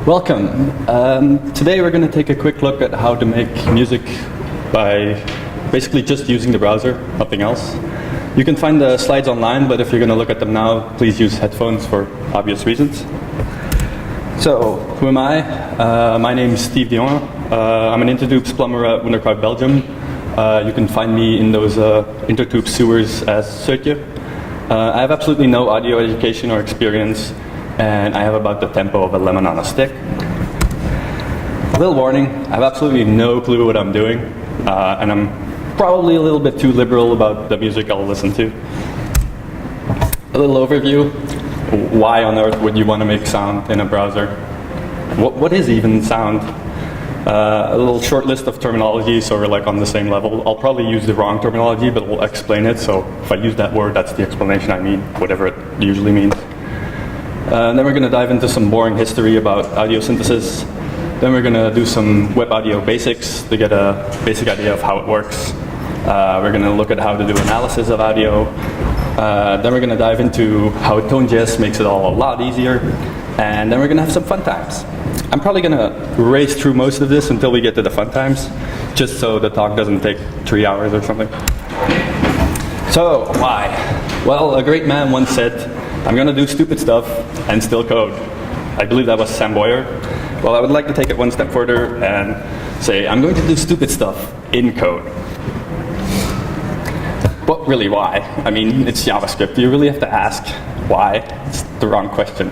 Welcome. Today we're going to take a quick look at how to make music by basically just using the browser, nothing else. You can find the slides online, but if you're going to look at them now, please use headphones for obvious reasons. So, who am I? My name is Steve De Jonghe. I'm an intertubes plumber at Wondercraft Belgium. You can find me in those intertube sewers as seutje. I have absolutely no audio education or experience, and I have about the tempo of a lemon on a stick. A little warning, I have absolutely no clue what I'm doing, and I'm probably a little bit too liberal about the music I'll listen to. A little overview. Why on earth would you want to make sound in a browser? What is even sound? A little short list of terminology, so we're like on the same level. I'll probably use the wrong terminology, but we'll explain it. So if I use that word, that's the explanation I mean, whatever it usually means. Then we're going to dive into some boring history about audio synthesis. Then we're going to do some web audio basics to get a basic idea of how it works. We're going to look at how to do analysis of audio. Then we're going to dive into how ToneJS makes it all a lot easier. And then we're going to have some fun times. I'm probably going to race through most of this until we get to the fun times, just so the talk doesn't take 3 hours or something. So, why? Well, a great man once said, I'm going to do stupid stuff and still code. I believe that was Sam Boyer. Well, I would like to take it one step further and say, I'm going to do stupid stuff in code. But really, why? I mean, it's JavaScript. You really have to ask why. It's the wrong question.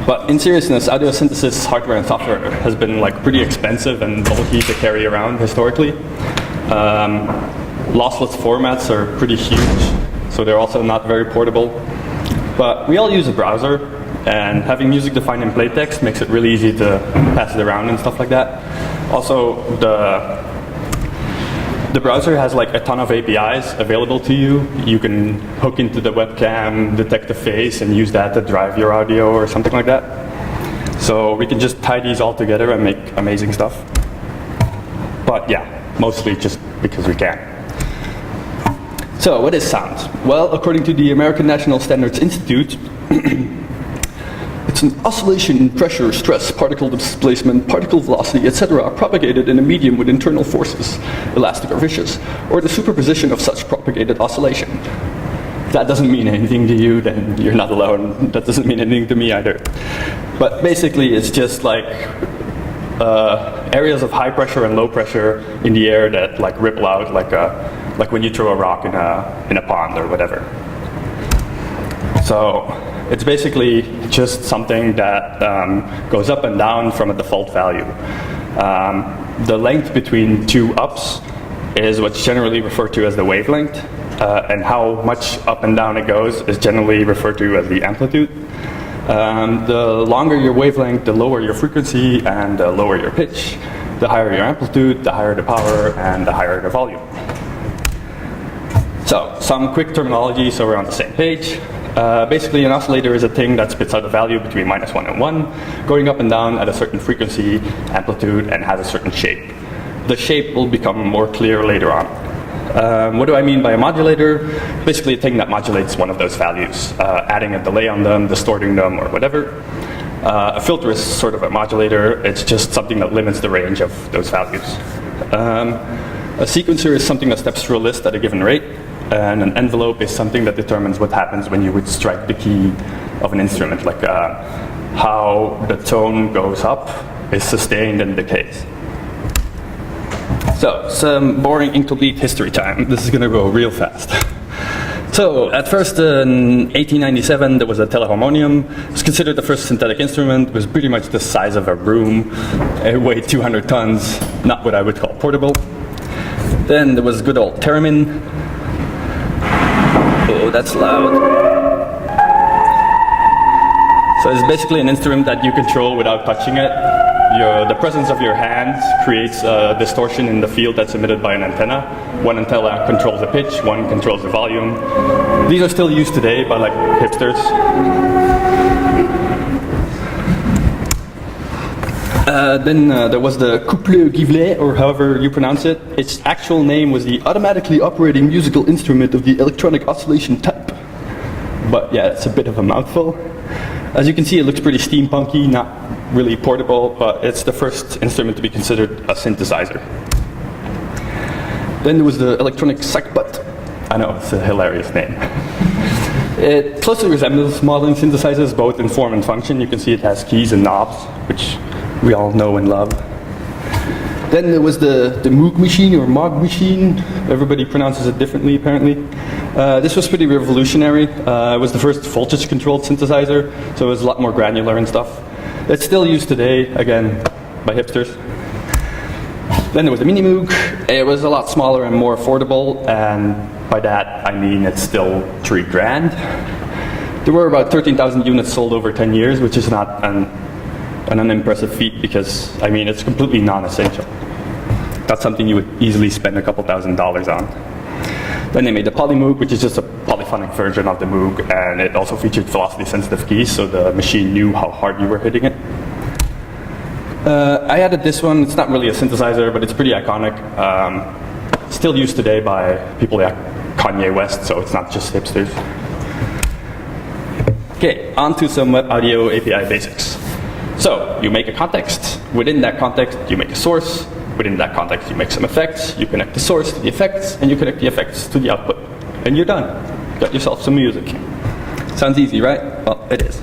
But in seriousness, audio synthesis hardware and software has been like pretty expensive and bulky to carry around historically. Lossless formats are pretty huge, so they're also not very portable. But we all use a browser, and having music defined in plaintext makes it really easy to pass it around and stuff like that. Also, the browser has like a ton of APIs available to you. You can hook into the webcam, detect the face, and use that to drive your audio or something like that. So we can just tie these all together and make amazing stuff. But yeah, mostly just because we can. So what is sound? Well, according to the American National Standards Institute, it's an oscillation in pressure, stress, particle displacement, particle velocity, etc. propagated in a medium with internal forces, elastic or vicious, or the superposition of such propagated oscillation. If that doesn't mean anything to you, then you're not alone. That doesn't mean anything to me either. But basically, it's just like areas of high pressure and low pressure in the air that like ripple out like when you throw a rock in a pond or whatever. So it's basically just something that goes up and down from a default value. The length between two ups is what's generally referred to as the wavelength, and how much up and down it goes is generally referred to as the amplitude. The longer your wavelength, the lower your frequency, and the lower your pitch. The higher your amplitude, the higher the power, and the higher the volume. So, some quick terminology so we're on the same page. Basically, an oscillator is a thing that spits out a value between -1 and 1, going up and down at a certain frequency, amplitude, and has a certain shape. The shape will become more clear later on. What do I mean by a modulator? Basically a thing that modulates one of those values, adding a delay on them, distorting them, or whatever. A filter is sort of a modulator. It's just something that limits the range of those values. A sequencer is something that steps through a list at a given rate. And an envelope is something that determines what happens when you would strike the key of an instrument, like how the tone goes up is sustained and decays. So, some boring incomplete history time. This is going to go real fast. So, at first in 1897 there was a teleharmonium. It was considered the first synthetic instrument. It was pretty much the size of a room. It weighed 200 tons, not what I would call portable. Then there was good old theremin. Oh, that's loud. So it's basically an instrument that you control without touching it. The presence of your hands creates a distortion in the field that's emitted by an antenna. One antenna controls the pitch, one controls the volume. These are still used today by like hipsters. Then there was the coupleur-guivelet, or however you pronounce it. Its actual name was the automatically operating musical instrument of the electronic oscillation type. but yeah, it's a bit of a mouthful. As you can see, it looks pretty steampunky, not really portable, but it's the first instrument to be considered a synthesizer. Then there was the electronic SACKBUT. I know, it's a hilarious name. It closely resembles modeling synthesizers, both in form and function. You can see it has keys and knobs, which we all know and love. Then there was the Moog machine, or Moog machine. Everybody pronounces it differently, apparently. This was pretty revolutionary. It was the first voltage-controlled synthesizer, so it was a lot more granular and stuff. It's still used today, again, by hipsters. Then there was the MINIMOOG. It was a lot smaller and more affordable, and by that I mean it's still $3,000. There were about 13,000 units sold over 10 years, which is not an unimpressive feat because, I mean, it's completely non-essential. That's something you would easily spend a couple $1,000s on. Then they made the PolyMoog, which is just a polyphonic version of the Moog, and it also featured velocity-sensitive keys, so the machine knew how hard you were hitting it. I added this one. It's not really a synthesizer, but it's pretty iconic. Still used today by people like Kanye West, so it's not just hipsters. Okay, on to some web audio API basics. So, you make a context. Within that context, you make a source. Within that context, you make some effects. You connect the source to the effects, and you connect the effects to the output. And you're done. You got yourself some music. Sounds easy, right? Well, it is.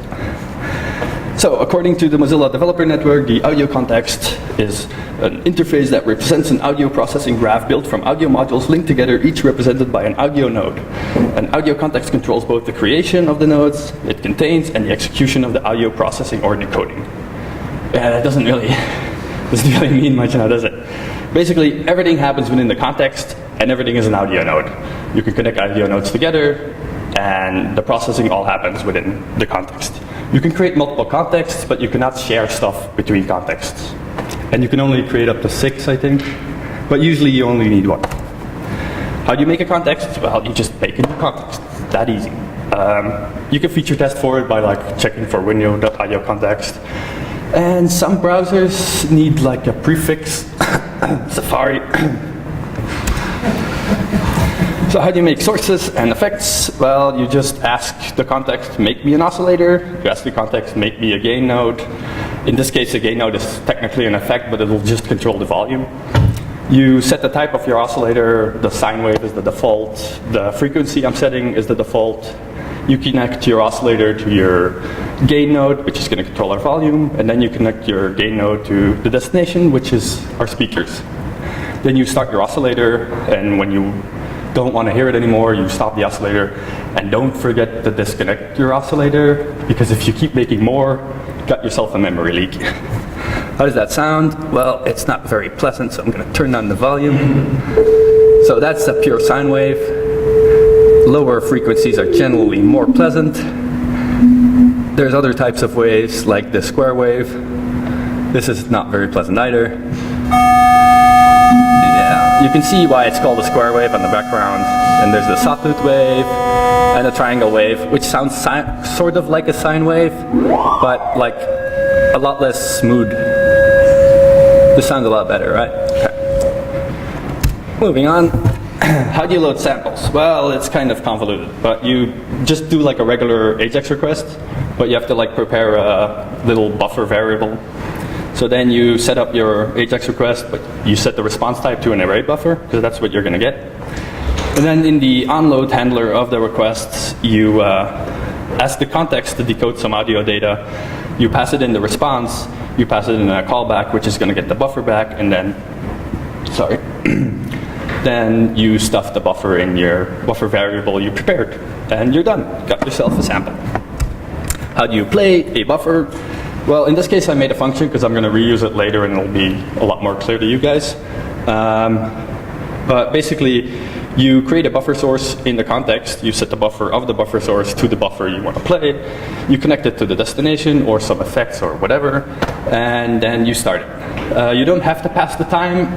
So, according to the Mozilla Developer Network, the audio context is an interface that represents an audio processing graph built from audio modules linked together, each represented by an audio node. An audio context controls both the creation of the nodes it contains and the execution of the audio processing or decoding. Yeah, that doesn't really mean much now, does it? Basically, everything happens within the context, and everything is an audio node. You can connect audio nodes together, and the processing all happens within the context. You can create multiple contexts, but you cannot share stuff between contexts. And you can only create up to 6, I think, but usually you only need 1. How do you make a context? Well, you just make a new context. That easy. You can feature test for it by like checking for window.audio context. And some browsers need like a prefix, Safari. So how do you make sources and effects? Well, you just ask the context, make me an oscillator. You ask the context, make me a gain node. In this case, a gain node is technically an effect, but it will just control the volume. You set the type of your oscillator. The sine wave is the default. The frequency I'm setting is the default. You connect your oscillator to your gain node, which is going to control our volume, and then you connect your gain node to the destination, which is our speakers. Then you start your oscillator, and when you don't want to hear it anymore, you stop the oscillator, and don't forget to disconnect your oscillator, because if you keep making more, you got yourself a memory leak. How does that sound? Well, it's not very pleasant, so I'm going to turn down the volume. So that's a pure sine wave. Lower frequencies are generally more pleasant. There's other types of waves, like the square wave. This is not very pleasant either. Yeah, you can see why it's called a square wave on the background. And there's the sawtooth wave and a triangle wave, which sounds sort of like a sine wave, but like a lot less smooth. This sounds a lot better, right? Okay. Moving on. How do you load samples? Well, it's kind of convoluted, but you just do like a regular AJAX request, but you have to like prepare a little buffer variable. So then you set up your AJAX request, but you set the response type to an array buffer, because that's what you're going to get. And then in the onload handler of the requests, you ask the context to decode some audio data. You pass it in the response, you pass it in a callback, which is going to get the buffer back, and then, then you stuff the buffer in your buffer variable you prepared, and you're done. Got yourself a sample. How do you play a buffer? Well, in this case, I made a function because I'm going to reuse it later, and it'll be a lot more clear to you guys. But basically, you create a buffer source in the context. You set the buffer of the buffer source to the buffer you want to play. You connect it to the destination or some effects or whatever, and then you start it. You don't have to pass the time,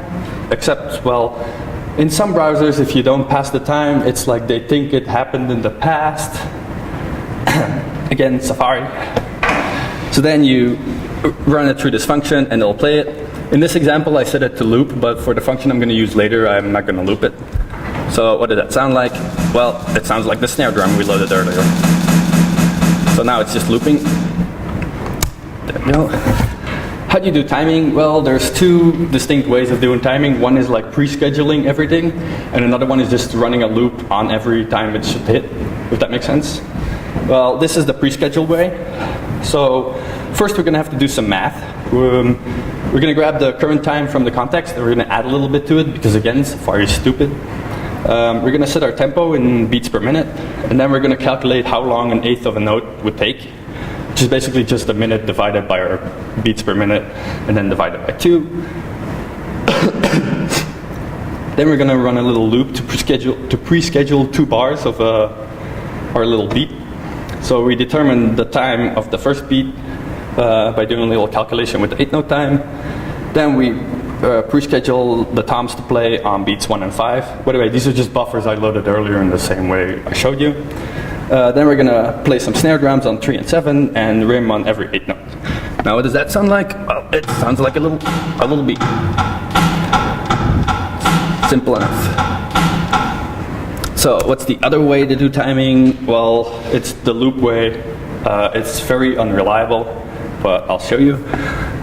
except, well, in some browsers, if you don't pass the time, it's like they think it happened in the past. Again, Safari. So then you run it through this function, and it'll play it. In this example, I set it to loop, but for the function I'm going to use later, I'm not going to loop it. So what did that sound like? Well, it sounds like the snare drum we loaded earlier. now it's just looping. There we go. How do you do timing? Well, there's two distinct ways of doing timing. One is like pre-scheduling everything, and another one is just running a loop on every time it should hit, if that makes sense. Well, this is the pre-scheduled way. So first we're going to have to do some math. We're going to grab the current time from the context, and we're going to add a little bit to it, because again, Safari is stupid. We're going to set our tempo in beats per minute, and then we're going to calculate how long an eighth of a note would take, which is basically just a minute divided by our beats per minute, and then divided by 2. Then we're going to run a little loop to pre-schedule 2 bars of our little beat. So we determine the time of the first beat by doing a little calculation with the 8-note time. Then we pre-schedule the toms to play on beats 1 and 5. By the way, these are just buffers I loaded earlier in the same way I showed you. Then we're going to play some snare drums on 3 and 7 and rim on every 8 note. Now what does that sound like? Well, it sounds like a little beat. Simple enough. So what's the other way to do timing? Well, it's the loop way. It's very unreliable, but I'll show you.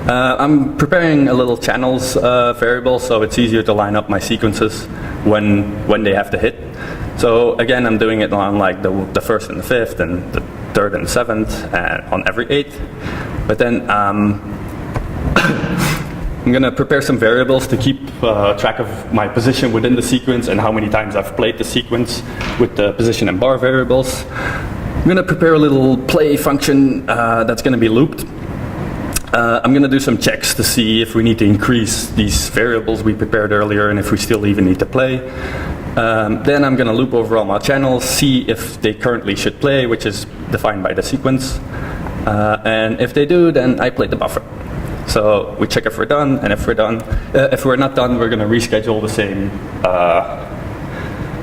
I'm preparing a little channels variable, so it's easier to line up my sequences when they have to hit. So again, I'm doing it on like the first and the fifth, and the third and the seventh, and on every eighth. But then I'm going to prepare some variables to keep track of my position within the sequence and how many times I've played the sequence with the position and bar variables. I'm going to prepare a little play function that's going to be looped. I'm going to do some checks to see if we need to increase these variables we prepared earlier and if we still even need to play. Then I'm going to loop over all my channels, see if they currently should play, which is defined by the sequence. And if they do, then I play the buffer. So we check if we're done, and if we're not done, we're going to reschedule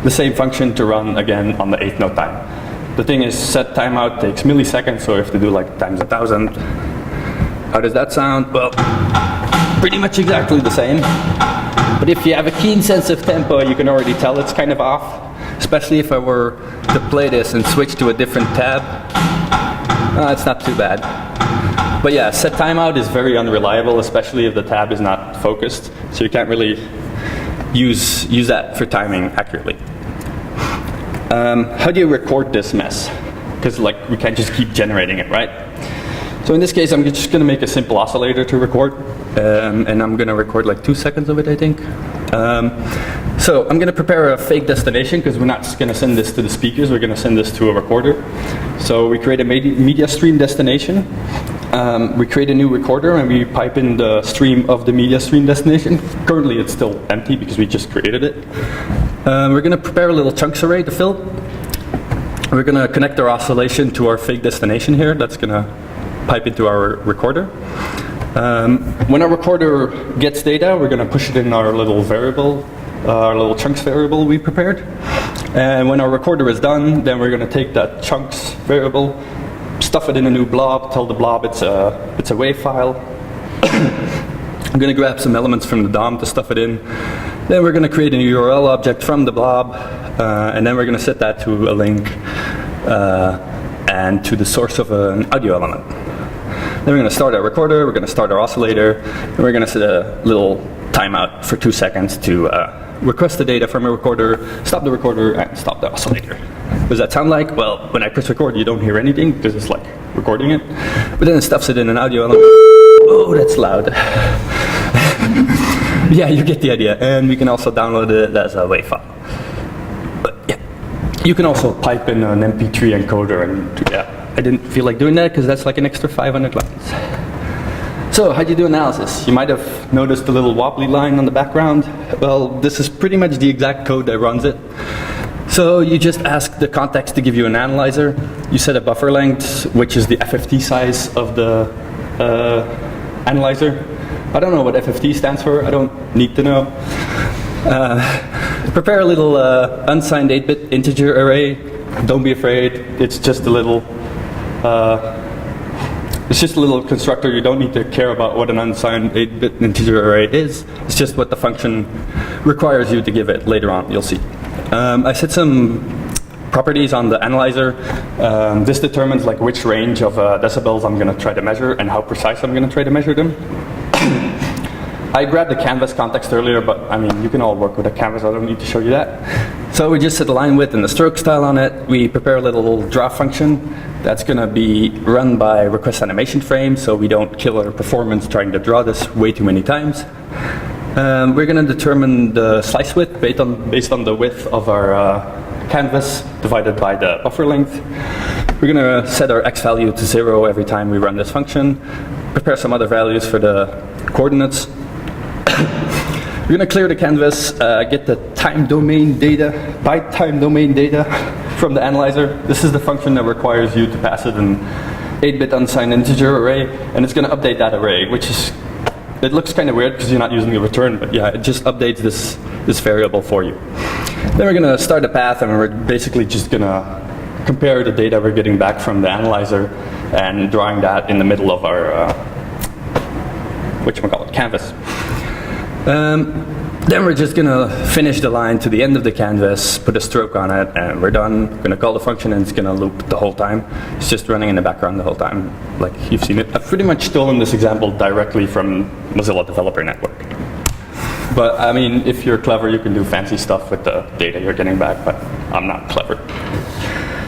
the same function to run again on the 8th note time. The thing is, set timeout takes milliseconds, so we have to do like times 1,000. How does that sound? Well, pretty much exactly the same. But if you have a keen sense of tempo, you can already tell it's kind of off. Especially if I were to play this and switch to a different tab. It's not too bad. But yeah, set timeout is very unreliable, especially if the tab is not focused. So you can't really use that for timing accurately. How do you record this mess? Because like we can't just keep generating it, right? So in this case, I'm just going to make a simple oscillator to record, and I'm going to record like 2 seconds of it, I think. So I'm going to prepare a fake destination, because we're not going to send this to the speakers, we're going to send this to a recorder. So we create a media stream destination. We create a new recorder, and we pipe in the stream of the media stream destination. Currently it's still empty because we just created it. We're going to prepare a little chunks array to fill. We're going to connect our oscillation to our fake destination here. That's going to pipe into our recorder. When our recorder gets data, we're going to push it in our little variable, our little chunks variable we prepared. And when our recorder is done, then we're going to take that chunks variable, stuff it in a new blob, tell the blob it's a WAV file. I'm going to grab some elements from the DOM to stuff it in. Then we're going to create a URL object from the blob, and then we're going to set that to a link and to the source of an audio element. Then we're going to start our recorder, we're going to start our oscillator, and we're going to set a little timeout for 2 seconds to request the data from a recorder, stop the recorder, and stop the oscillator. What does that sound like? Well, when I press record, you don't hear anything because it's like recording it. But then it stuffs it in an audio element. Oh, that's loud. Yeah, you get the idea. And we can also download it as a WAV file. But yeah, you can also pipe in an MP3 encoder, and yeah, I didn't feel like doing that because that's like an extra 500 lines. So how do you do analysis? You might have noticed a little wobbly line on the background. Well, this is pretty much the exact code that runs it. So you just ask the context to give you an analyzer. You set a buffer length, which is the FFT size of the analyzer. I don't know what FFT stands for. I don't need to know. Prepare a little unsigned 8-bit integer array. Don't be afraid. It's just a little constructor. You don't need to care about what an unsigned 8-bit integer array is. It's just what the function requires you to give it later on. You'll see. I set some properties on the analyzer. This determines like which range of decibels I'm going to try to measure and how precise I'm going to try to measure them. I grabbed the canvas context earlier, but I mean, you can all work with a canvas. I don't need to show you that. So we just set the line width and the stroke style on it. We prepare a little draw function that's going to be run by request animation frame, so we don't kill our performance trying to draw this way too many times. We're going to determine the slice width based on the width of our canvas divided by the buffer length. We're going to set our x value to 0 every time we run this function. Prepare some other values for the coordinates. We're going to clear the canvas, get the time domain data, byte time domain data from the analyzer. This is the function that requires you to pass it an 8-bit unsigned integer array, and it's going to update that array, which is, it looks kind of weird because you're not using a return, but yeah, it just updates this variable for you. Then we're going to start a path, and we're basically just going to compare the data we're getting back from the analyzer and drawing that in the middle of our canvas. Then we're just going to finish the line to the end of the canvas, put a stroke on it, and we're done. We're going to call the function, and it's going to loop the whole time. It's just running in the background the whole time, like you've seen it. I've pretty much stolen this example directly from Mozilla Developer Network. But I mean, if you're clever, you can do fancy stuff with the data you're getting back, but I'm not clever.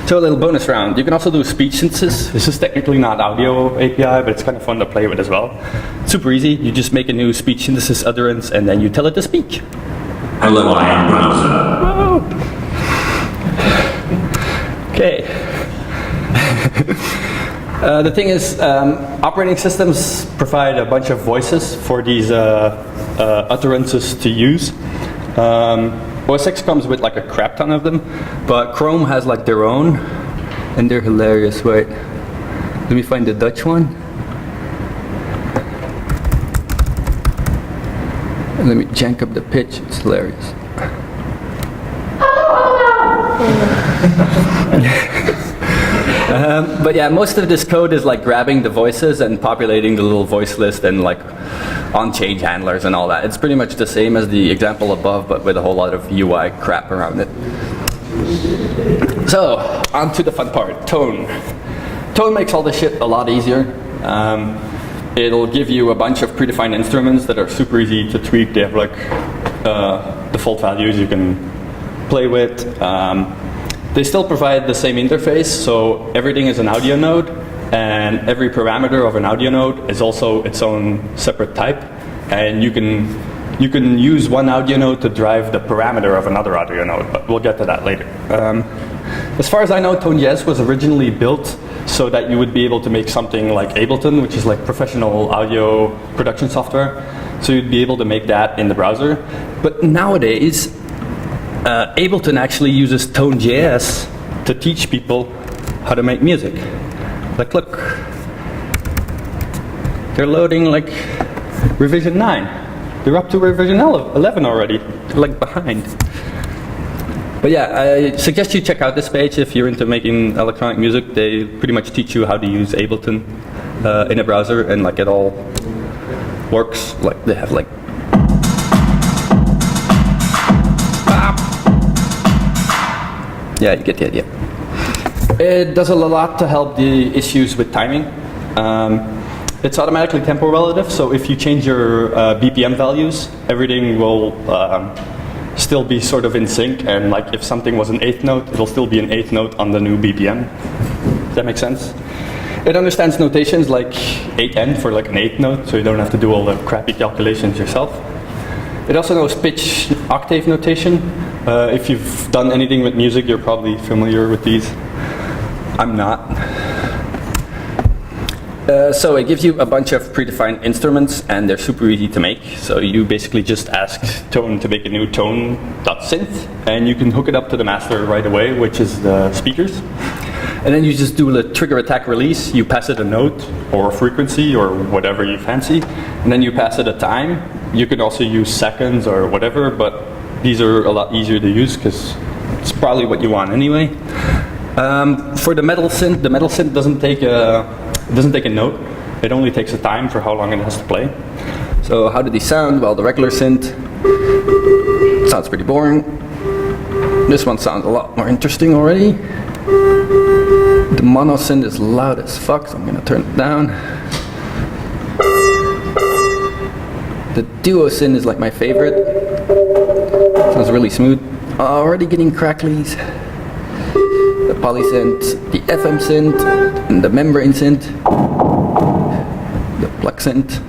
So a little bonus round. You can also do speech synthesis. This is technically not audio API, but it's kind of fun to play with as well. It's super easy. You just make a new speech synthesis utterance, and then you tell it to speak. Hello, I am browser. Okay. The thing is, operating systems provide a bunch of voices for these utterances to use. OS X comes with like a crap ton of them, but Chrome has like their own, and they're hilarious. Wait, let me find the Dutch one. And let me jank up the pitch, it's hilarious. But yeah, most of this code is like grabbing the voices and populating the little voice list and like on-change handlers and all that. It's pretty much the same as the example above, but with a whole lot of UI crap around it. So, on to the fun part, tone. Tone makes all this shit a lot easier. It'll give you a bunch of predefined instruments that are super easy to tweak. They have like default values you can play with. They still provide the same interface, so everything is an audio node, and every parameter of an audio node is also its own separate type, and you can use one audio node to drive the parameter of another audio node, but we'll get to that later. As far as I know, Tone.js was originally built so that you would be able to make something like Ableton, which is like professional audio production software, so you'd be able to make that in the browser. But nowadays, Ableton actually uses Tone.js to teach people how to make music. Like, look, they're loading like revision 9. They're up to revision 11 already. They're like behind. But yeah, I suggest you check out this page if you're into making electronic music. They pretty much teach you how to use Ableton in a browser, and like it all works. Like they have like yeah, you get the idea. It does a lot to help the issues with timing. It's automatically tempo relative, so if you change your BPM values, everything will still be sort of in sync, and like if something was an eighth note, it'll still be an eighth note on the new BPM. Does that make sense? It understands notations like 8n for like an eighth note, so you don't have to do all the crappy calculations yourself. It also knows pitch octave notation. If you've done anything with music, you're probably familiar with these. I'm not. So it gives you a bunch of predefined instruments, and they're super easy to make. So you basically just ask Tone to make a new tone.synth, and you can hook it up to the master right away, which is the speakers. And then you just do the trigger attack release. You pass it a note or a frequency or whatever you fancy, and then you pass it a time. You can also use seconds or whatever, but these are a lot easier to use because it's probably what you want anyway. For the metal synth doesn't take a note. It only takes a time for how long it has to play. So how do these sound? Well, the regular synth sounds pretty boring. This one sounds a lot more interesting already. The mono synth is loud as fuck, so I'm gonna turn it down. The duo synth is like my favorite. Sounds really smooth. Already getting cracklies. The poly synth, the FM synth, and the membrane synth. The plug synth.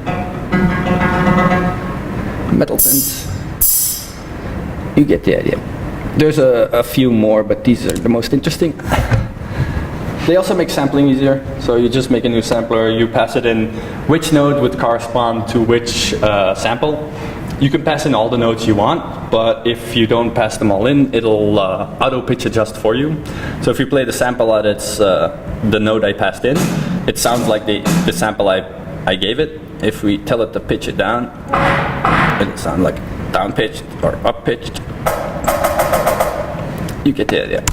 Metal synth. You get the idea. There's a few more, but these are the most interesting. They also make sampling easier, so you just make a new sampler, you pass it in which node would correspond to which sample. You can pass in all the notes you want, but if you don't pass them all in, it'll auto pitch adjust for you. So if you play the sample at its the node I passed in, it sounds like the sample I gave it. If we tell it to pitch it down, it'll sound like down pitched or up pitched. You get the idea.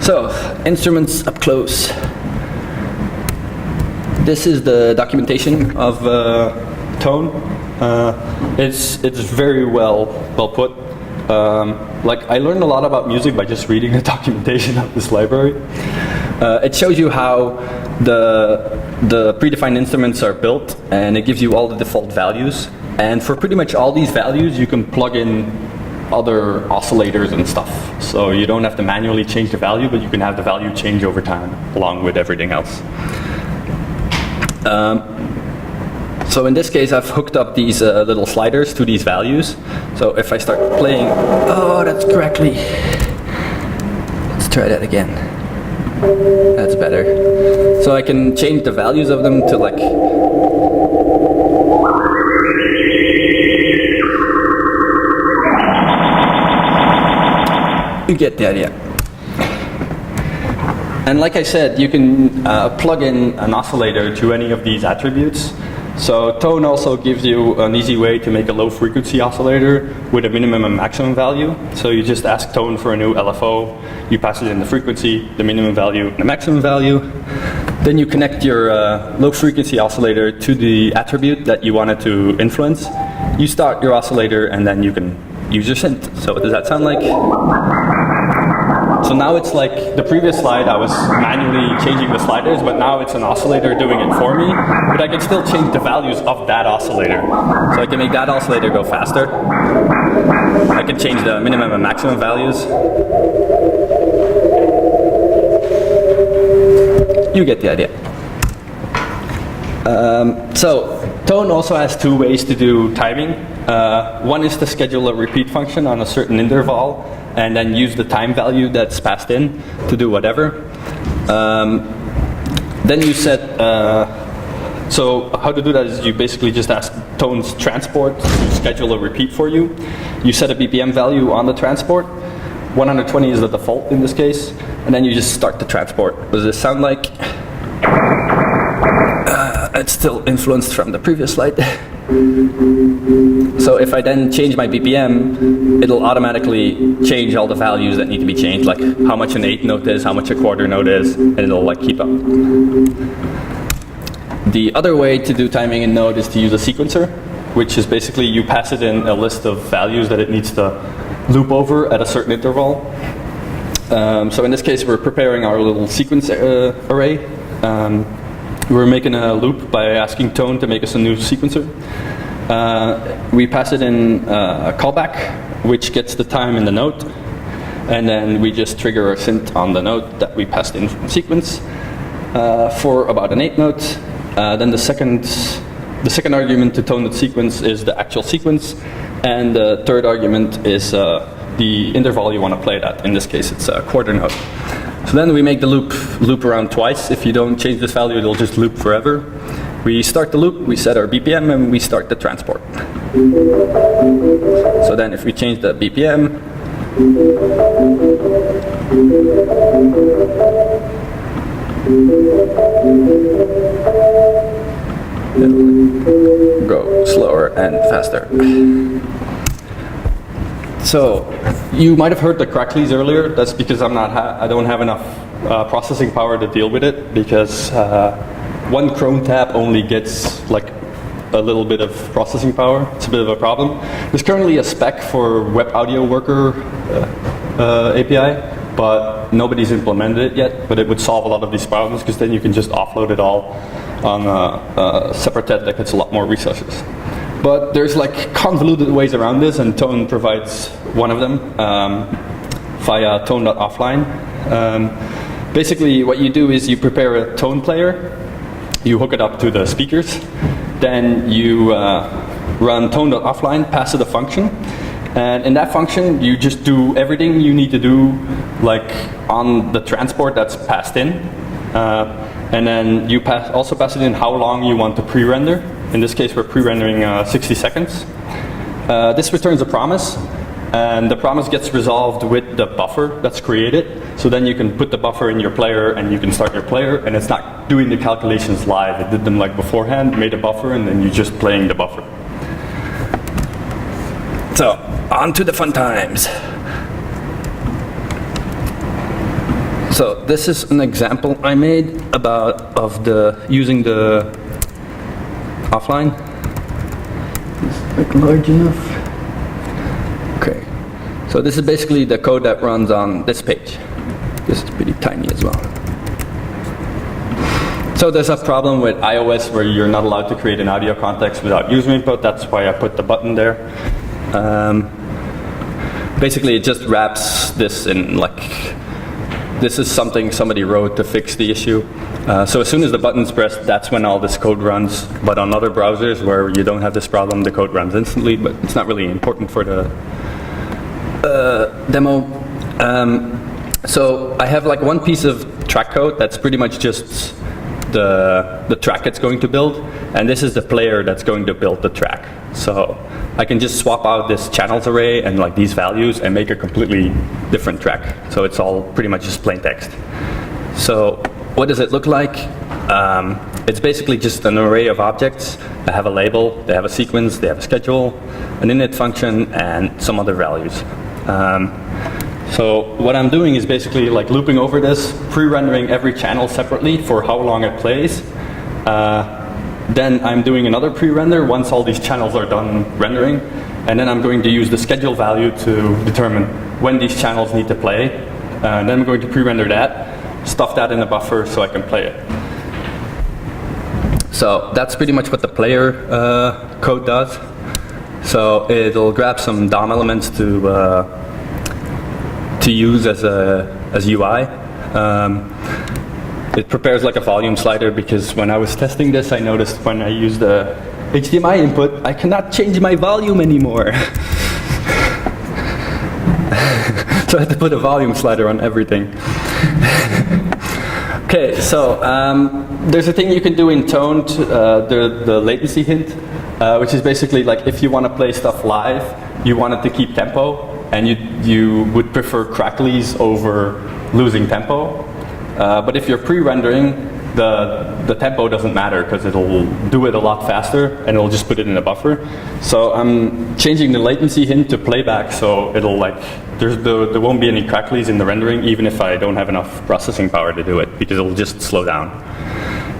So, instruments up close. This is the documentation of tone. It's very well put. Like, I learned a lot about music by just reading the documentation of this library. It shows you how the predefined instruments are built, and it gives you all the default values. And for pretty much all these values, you can plug in other oscillators and stuff. So you don't have to manually change the value, but you can have the value change over time along with everything else. So in this case, I've hooked up these little sliders to these values. So if I start playing, oh, that's crackly. Let's try that again. That's better. So I can change the values of them to like, you get the idea. And like I said, you can plug in an oscillator to any of these attributes. So tone also gives you an easy way to make a low frequency oscillator with a minimum and maximum value. So you just ask tone for a new LFO, you pass it in the frequency, the minimum value, and the maximum value. Then you connect your low frequency oscillator to the attribute that you wanted to influence. You start your oscillator and then you can use your synth. So what does that sound like? So now it's like the previous slide, I was manually changing the sliders, but now it's an oscillator doing it for me. But I can still change the values of that oscillator. So I can make that oscillator go faster. I can change the minimum and maximum values. You get the idea. So tone also has two ways to do timing. One is to schedule a repeat function on a certain interval and then use the time value that's passed in to do whatever. Then you set, so how to do that is you basically just ask tone's transport to schedule a repeat for you. You set a BPM value on the transport. 120 is the default in this case, and then you just start the transport. What does this sound like? It's still influenced from the previous slide. So if I then change my BPM, it'll automatically change all the values that need to be changed, like how much an eighth note is, how much a quarter note is, and it'll like keep up. The other way to do timing in Node is to use a sequencer, which is basically you pass it in a list of values that it needs to loop over at a certain interval. So in this case, we're preparing our little sequence array. We're making a loop by asking tone to make us a new sequencer. We pass it in a callback, which gets the time in the note, and then we just trigger a synth on the note that we passed in from sequence for about an eighth note. Then the second argument to tone the sequence is the actual sequence, and the third argument is the interval you want to play it at. In this case, it's a quarter note. So then we make the loop around twice. If you don't change this value, it'll just loop forever. We start the loop, we set our BPM, and we start the transport. So then if we change the BPM, it'll go slower and faster. So you might have heard the cracklies earlier. That's because I don't have enough processing power to deal with it, because one Chrome tab only gets like a little bit of processing power. It's a bit of a problem. There's currently a spec for Web Audio Worker API, but nobody's implemented it yet. But it would solve a lot of these problems because then you can just offload it all on a separate TED that gets a lot more resources. But there's like convoluted ways around this, and Tone provides one of them via tone.offline. Basically, what you do is you prepare a tone player, you hook it up to the speakers, then you run tone.offline, pass it a function, and in that function you just do everything you need to do like on the transport that's passed in, and then you also pass it in how long you want to pre-render. In this case we're pre-rendering 60 seconds. This returns a promise, and the promise gets resolved with the buffer that's created. So then you can put the buffer in your player and you can start your player, and it's not doing the calculations live. It did them like beforehand, made a buffer, and then you're just playing the buffer. So, on to the fun times. So this is an example I made of using the offline. Is it like large enough? Okay. So this is basically the code that runs on this page. This is pretty tiny as well. So there's a problem with iOS where you're not allowed to create an audio context without user input. That's why I put the button there. Basically it just wraps this in like, this is something somebody wrote to fix the issue. So as soon as the button's pressed, that's when all this code runs. But on other browsers where you don't have this problem, the code runs instantly, but it's not really important for the demo. So I have like one piece of track code that's pretty much just the track it's going to build, and this is the player that's going to build the track. So I can just swap out this channels array and like these values and make a completely different track. So it's all pretty much just plain text. So what does it look like? It's basically just an array of objects that have a label, they have a sequence, they have a schedule, an init function, and some other values. So what I'm doing is basically like looping over this, pre-rendering every channel separately for how long it plays. Then I'm doing another pre-render once all these channels are done rendering, and then I'm going to use the schedule value to determine when these channels need to play. Then I'm going to pre-render that, stuff that in a buffer so I can play it. So that's pretty much what the player code does. So it'll grab some DOM elements to use as UI. It prepares like a volume slider, because when I was testing this I noticed when I use the HDMI input I cannot change my volume anymore. So I had to put a volume slider on everything. Okay, so there's a thing you can do in Tone, the latency hint, which is basically like if you want to play stuff live, you want it to keep tempo, and you would prefer cracklies over losing tempo. But if you're pre-rendering, the tempo doesn't matter because it'll do it a lot faster and it'll just put it in a buffer. So I'm changing the latency hint to playback, so it'll like, there won't be any cracklies in the rendering even if I don't have enough processing power to do it, because it'll just slow down.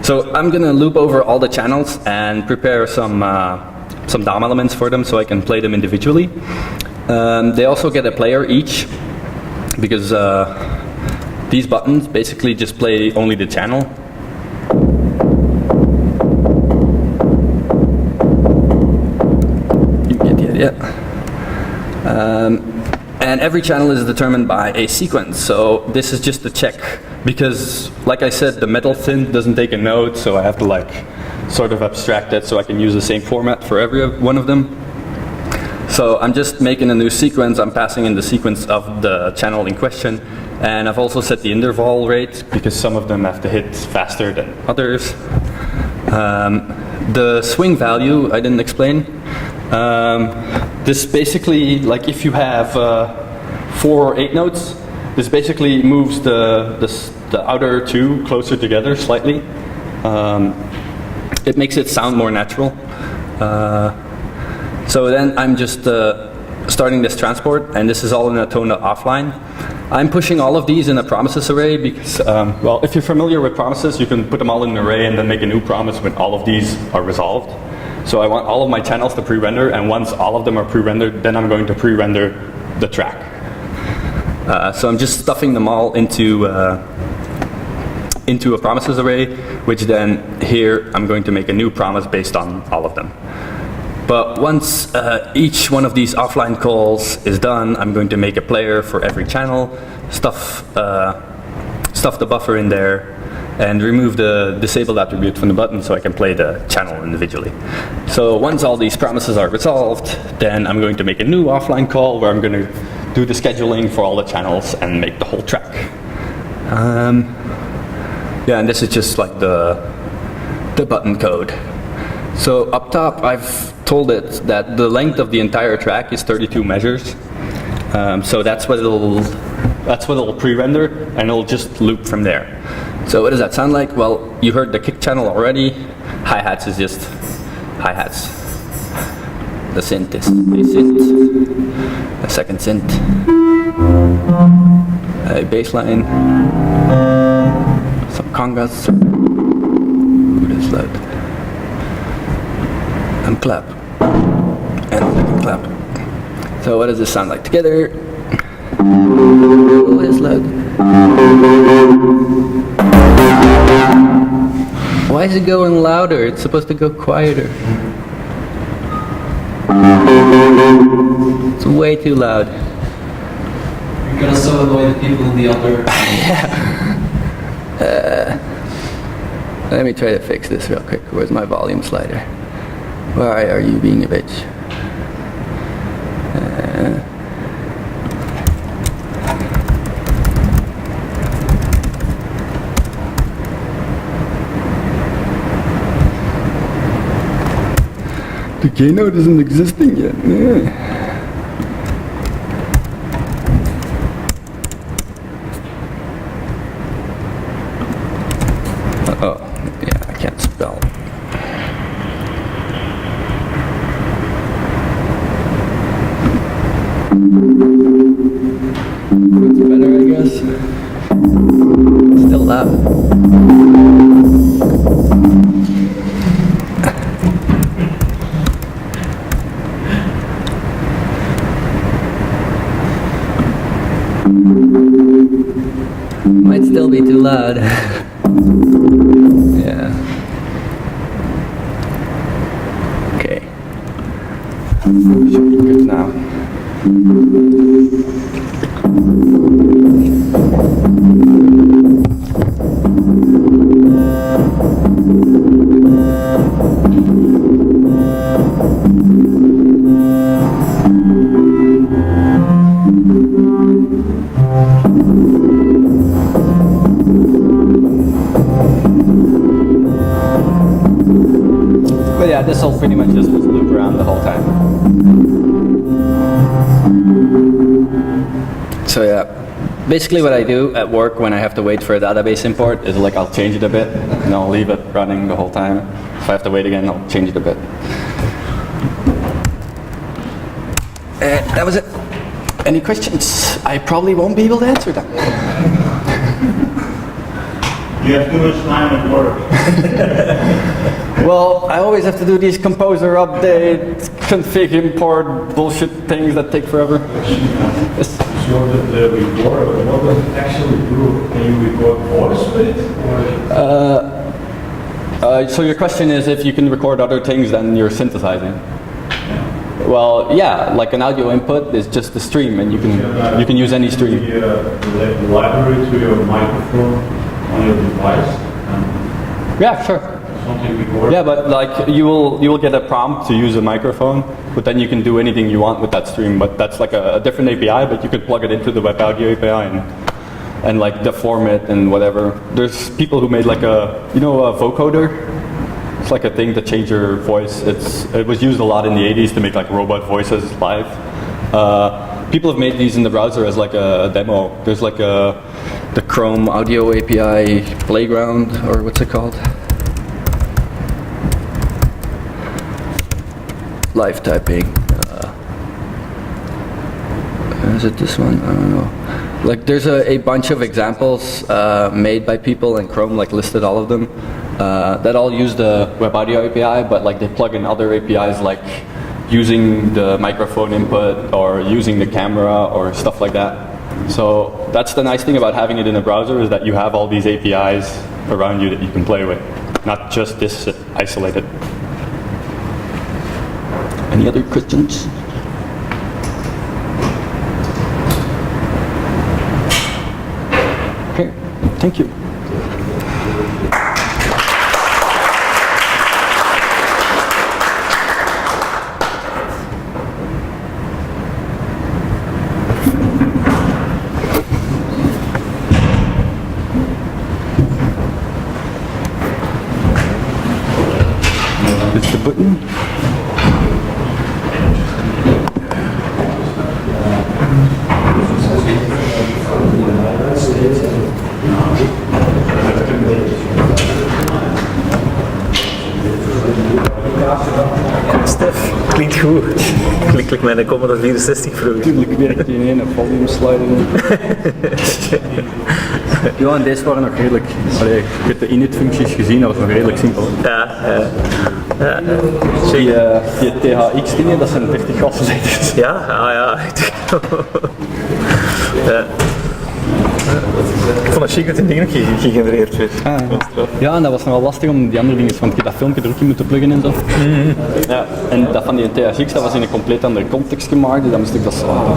So I'm gonna loop over all the channels and prepare some DOM elements for them so I can play them individually. They also get a player each, because these buttons basically just play only the channel. You get the idea. And every channel is determined by a sequence. So this is just a check, because like I said, the metal synth doesn't take a node, so I have to like sort of abstract it so I can use the same format for every one of them. So I'm just making a new sequence. I'm passing in the sequence of the channel in question, and I've also set the interval rate because some of them have to hit faster than others. The swing value I didn't explain. This basically, like if you have 4 or 8 notes, this basically moves the outer two closer together slightly. It makes it sound more natural. So then I'm just starting this transport, and this is all in a tone.offline. I'm pushing all of these in a promises array because, well, if you're familiar with promises, you can put them all in an array and then make a new promise when all of these are resolved. So I want all of my channels to pre-render, and once all of them are pre-rendered, then I'm going to pre-render the track. So I'm just stuffing them all into a promises array, which then here I'm going to make a new promise based on all of them. But once each one of these offline calls is done, I'm going to make a player for every channel, stuff the buffer in there, and remove the disabled attribute from the button so I can play the channel individually. So once all these promises are resolved, then I'm going to make a new offline call where I'm going to do the scheduling for all the channels and make the whole track. Yeah, and this is just like the button code. So up top, I've told it that the length of the entire track is 32 measures. So that's what it'll pre-render, and it'll just loop from there. So what does that sound like? Well, you heard the kick channel already. Hi-hats is just hi-hats. The synth is a synth, a second synth, a bass line, some congas. Ooh, that's loud. And clap. And second clap. So what does this sound like together? Oh, it's loud. Why is it going louder? It's supposed to go quieter. It's way too loud. You're gonna so annoy the people in the other. Let me try to fix this real quick. Where's my volume slider? Why are you being a bitch? The keynote isn't existing yet. Oh, yeah, I can't spell. It's better, I guess. Still loud. Might still be too loud. Yeah. Okay. Should be good now. But yeah, this will pretty much just loop around the whole time. So yeah, basically what I do at work when I have to wait for a database import is like I'll change it a bit and I'll leave it running the whole time. If I have to wait again, I'll change it a bit. That was it. Any questions? I probably won't be able to answer them. You have too much time at work. Well, I always have to do these composer updates, config import, bullshit things that take forever. Yes. So the recorder, what does it actually do? Can you record voice with it? So your question is if you can record other things than you're synthesizing. Well, yeah, like an audio input is just a stream, and you can use any stream. The library to your microphone on your device. Yeah, sure. Something recorded. Yeah, but like you will get a prompt to use a microphone, but then you can do anything you want with that stream. But that's like a different API, but you could plug it into the web audio API and like deform it and whatever. There's people who made like a vocoder. It's like a thing to change your voice. It was used a lot in the 80s to make like robot voices live. People have made these in the browser as like a demo. There's like the Chrome audio API playground, or what's it called? Live typing. Is it this one? I don't know. Like there's a bunch of examples made by people and Chrome like listed all of them that all use the web audio API, but like they plug in other APIs like using the microphone input or using the camera or stuff like that. So that's the nice thing about having it in a browser, is that you have all these APIs around you that you can play with, not just this isolated. Any other questions? Okay, thank you. It's the button. Stef, klinkt goed. Klinkt like mijn Commodore 64 vroeger. Tuurlijk werkt die in een volume slider. Ja, en deze waren nog redelijk. Allee, ik heb de init-functies gezien, dat was nog redelijk simpel. Ja. Die THX-dingen, dat zijn 30 oscillators. Ja, ja. Ja. Ik vond het chic dat die ding nog gegenereerd werd. Ja, en dat was nogal lastig om die andere dingen, want ik heb dat filmpje er ook in moeten pluggen en zo. Ja, en dat van die THX, dat was in een compleet andere context gemaakt, dus dan moest ik dat zo.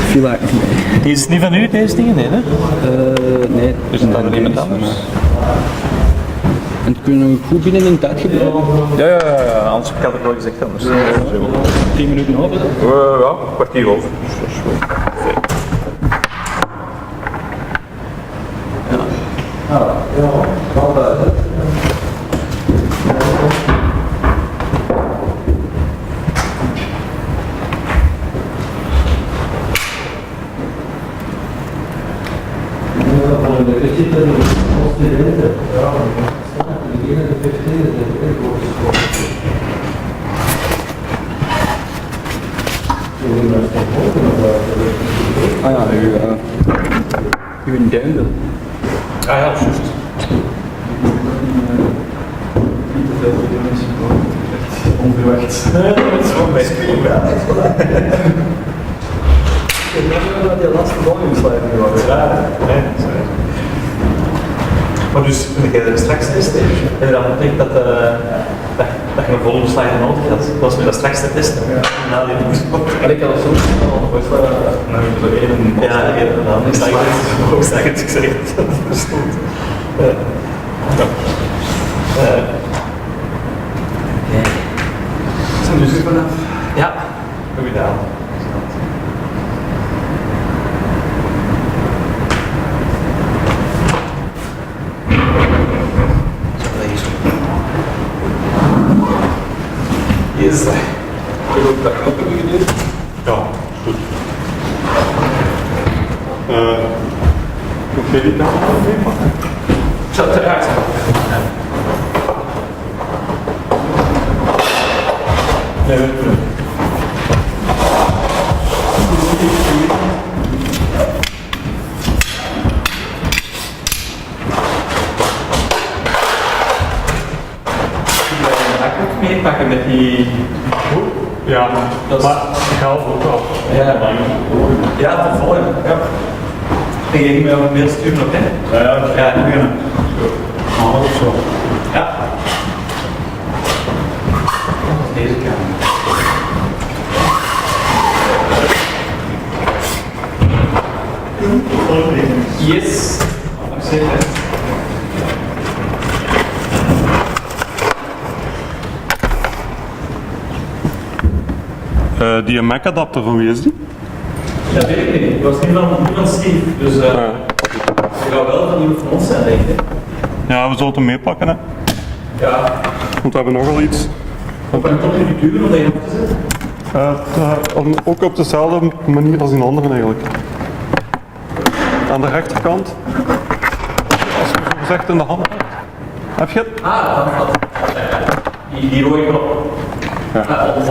Viel eigenlijk niet mee. Deze is niet van u, deze dingen? Nee, hè? Nee, dus dat is niemand anders. En kunnen we goed binnen in tijd gebruiken? Ja, anders had ik wel gezegd anders. 10 minuten over? Ja, een kwartier over. Ah ja, uw duimdel. Ah ja, juist. Onverwacht. Dat is gewoon mijn screen. Ik heb dat die laatste volume slider geworden. Ja, nee, sorry. Maar dus, toen ik er straks testen, heb je dan ontdekt dat je een volume slider nodig had. Dat was me dat straks te testen. Ja. Na die En ik had het soms al Ja, inderdaad. Ik zag het gezegd dat het bestond. Zijn we er vanaf? Ja, goed gedaan. Yes. Heb je ook dat knopje gedaan? Ja, goed. Moet je dit nou meepakken? Ik zal het eruit halen. Nee, weet je. Meepakken met die boek. Ja, Dat is- maar ik haal het ook wel. Ja, te volgen. Ja. En je ging mij een mail sturen ook, hè? Ja, Ja, nu gaan haal het zo. Ja. Deze kamer. Yes. Zeker. Die Mac-adapter, van wie is die? Dat weet ik niet. Dat was niet van Steve. Dus het gaat wel van iemand van ons zijn, denk ik. Ja, we zullen hem meepakken, hè. Ja. Want we hebben nogal iets. Op een top in de kuur om dat je op te zetten. Ook op dezelfde manier als in anderen eigenlijk. Aan de rechterkant. Als je zo gezegd in de hand hebt. Heb je het? Ah, dat. Die rode knop. Ja. Of